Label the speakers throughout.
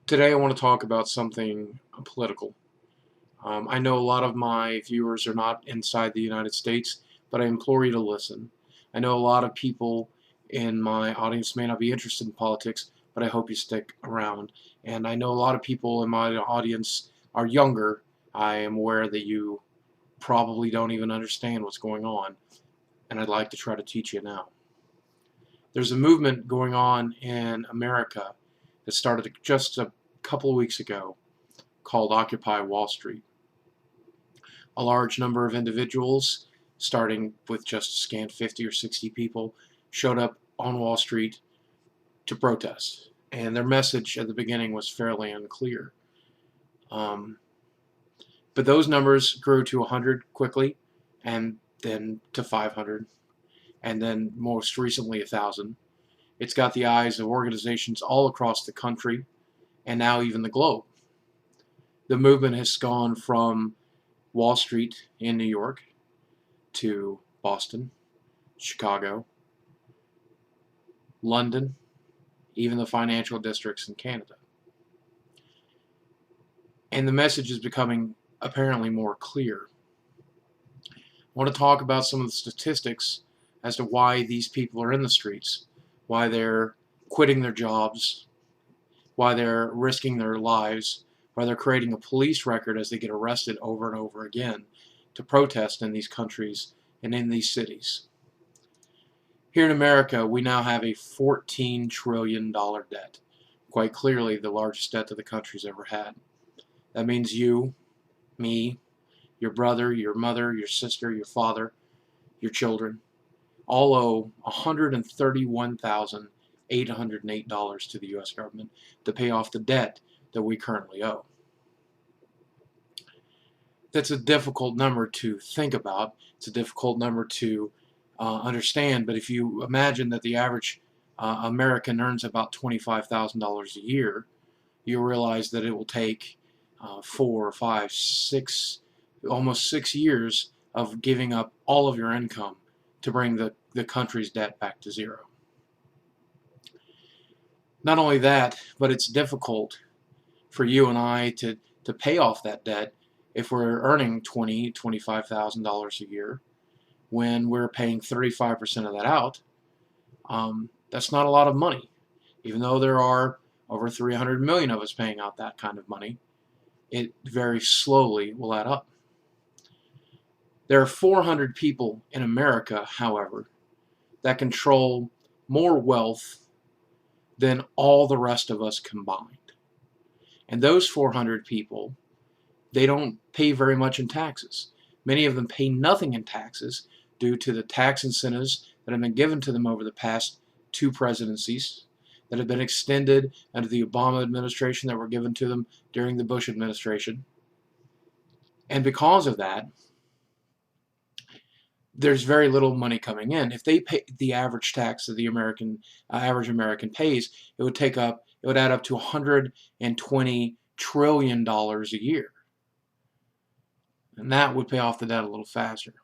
Speaker 1: Today I want to talk about something political. I know a lot of my viewers are not inside the United States, but I implore you to listen. I know a lot of people in my audience may not be interested in politics, but I hope you stick around. And I know a lot of people in my audience are younger. I am aware that you probably don't even understand what's going on, and I'd like to try to teach you now. There's a movement going on in America that started just a couple of weeks ago called Occupy Wall Street. A large number of individuals, starting with just a scant 50 or 60 people, showed up on Wall Street to protest. And their message at the beginning was fairly unclear. Um, but those numbers grew to 100 quickly, and then to 500, and then most recently 1,000. It's got the eyes of organizations all across the country, and now even the globe. The movement has gone from Wall Street in New York to Boston, Chicago, London, even the financial districts in Canada. And the message is becoming apparently more clear. I want to talk about some of the statistics as to why these people are in the streets, why they're quitting their jobs, why they're risking their lives, why they're creating a police record as they get arrested over and over again to protest in these countries and in these cities. Here in America, we now have a $14 trillion debt. Quite clearly, the largest debt that the country's ever had. That means you, me, your brother, your mother, your sister, your father, your children, all owe $131,808 to the U.S. government to pay off the debt that we currently owe. That's a difficult number to think about. It's a difficult number to understand, but if you imagine that the average American earns about $25,000 a year, you realize that it will take 4 or 5, 6, almost 6 years of giving up all of your income to bring the country's debt back to zero. Not only that, but it's difficult for you and I to pay off that debt if we're earning $20,000, $25,000 a year when we're paying 35% of that out. That's not a lot of money, even though there are over 300 million of us paying out that kind of money. It very slowly will add up. There are 400 people in America, however, that control more wealth than all the rest of us combined. And those 400 people, they don't pay very much in taxes. Many of them pay nothing in taxes due to the tax incentives that have been given to them over the past two presidencies, that have been extended under the Obama administration, that were given to them during the Bush administration. And because of that, there's very little money coming in. If they pay the average tax that the average American pays, it would add up to $120 trillion a year, and that would pay off the debt a little faster.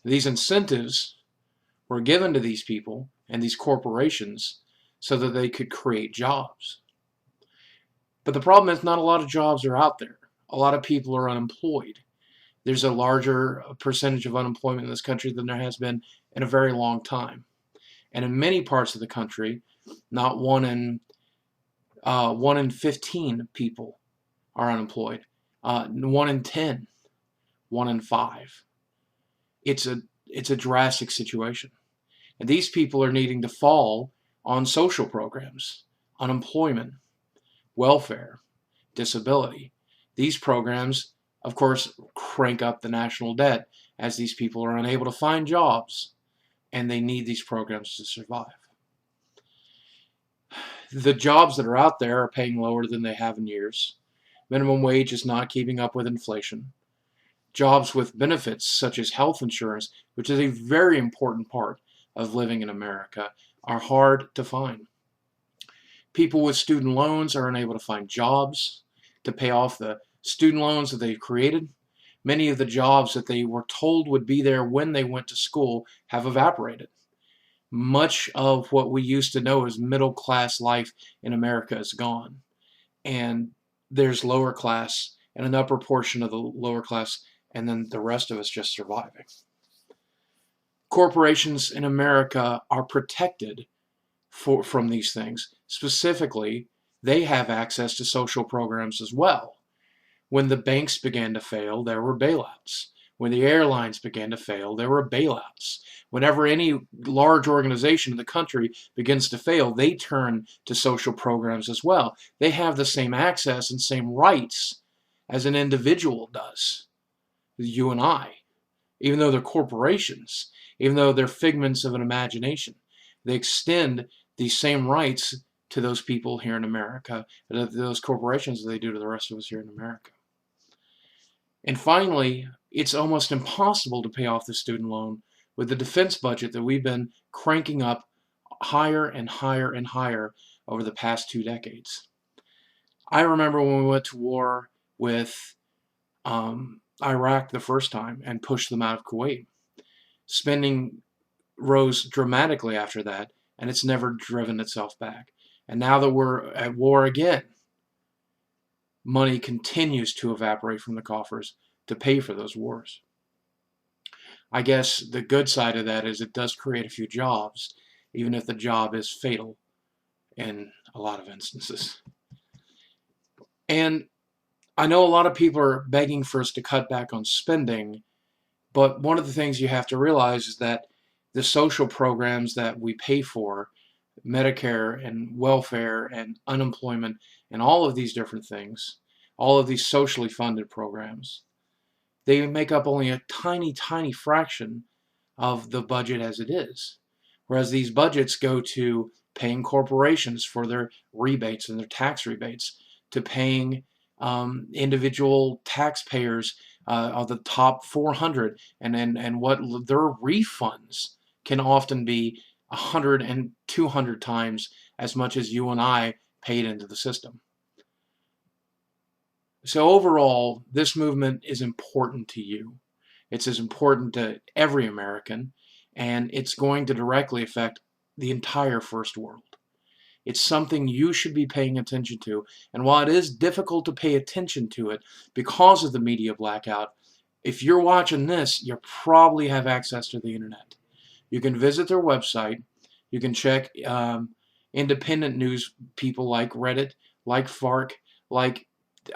Speaker 1: These incentives were given to these people and these corporations so that they could create jobs. But the problem is, not a lot of jobs are out there. A lot of people are unemployed. There's a larger percentage of unemployment in this country than there has been in a very long time. And in many parts of the country, not one in 15 people are unemployed. 1 in 10, 1 in 5. It's a drastic situation. And these people are needing to fall on social programs, unemployment, welfare, disability. These programs, of course, crank up the national debt as these people are unable to find jobs, and they need these programs to survive. The jobs that are out there are paying lower than they have in years. Minimum wage is not keeping up with inflation. Jobs with benefits such as health insurance, which is a very important part of living in America, are hard to find. People with student loans are unable to find jobs to pay off the student loans that they've created. Many of the jobs that they were told would be there when they went to school have evaporated. Much of what we used to know as middle class life in America is gone. and there's lower class and an upper portion of the lower class, and then the rest of us just surviving. Corporations in America are protected from these things. Specifically, they have access to social programs as well. When the banks began to fail, there were bailouts. When the airlines began to fail, there were bailouts. Whenever any large organization in the country begins to fail, they turn to social programs as well. They have the same access and same rights as an individual does, you and I, even though they're corporations, even though they're figments of an imagination. They extend these same rights to those people here in America, to those corporations, as they do to the rest of us here in America. And finally, it's almost impossible to pay off the student loan with the defense budget that we've been cranking up higher and higher and higher over the past 2 decades. I remember when we went to war with Iraq the first time and pushed them out of Kuwait. Spending rose dramatically after that, and it's never driven itself back. And now that we're at war again, money continues to evaporate from the coffers to pay for those wars. I guess the good side of that is it does create a few jobs, even if the job is fatal in a lot of instances. And I know a lot of people are begging for us to cut back on spending, but one of the things you have to realize is that the social programs that we pay for, Medicare and welfare and unemployment and all of these different things, all of these socially funded programs, they make up only a tiny, tiny fraction of the budget as it is. Whereas these budgets go to paying corporations for their rebates and their tax rebates, to paying individual taxpayers of the top 400, and what their refunds can often be 100 and 200 times as much as you and I paid into the system. So overall, this movement is important to you. It's as important to every American, and it's going to directly affect the entire first world. It's something you should be paying attention to, and while it is difficult to pay attention to it because of the media blackout, if you're watching this, you probably have access to the internet. You can visit their website. You can check independent news people like Reddit, like Fark, like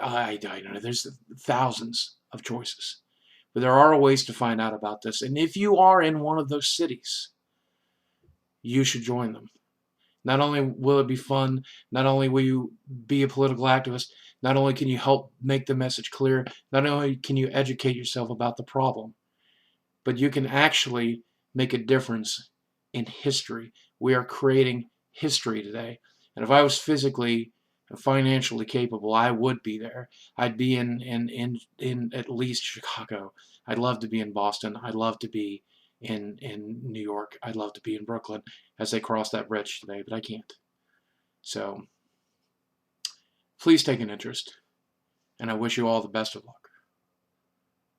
Speaker 1: I don't know. There's thousands of choices, but there are ways to find out about this. And if you are in one of those cities, you should join them. Not only will it be fun, not only will you be a political activist, not only can you help make the message clear, not only can you educate yourself about the problem, but you can actually make a difference in history. We are creating history today. And if I was physically and financially capable, I would be there. I'd be in at least Chicago. I'd love to be in Boston. I'd love to be in New York. I'd love to be in Brooklyn as they cross that bridge today, but I can't. So please take an interest, and I wish you all the best of luck.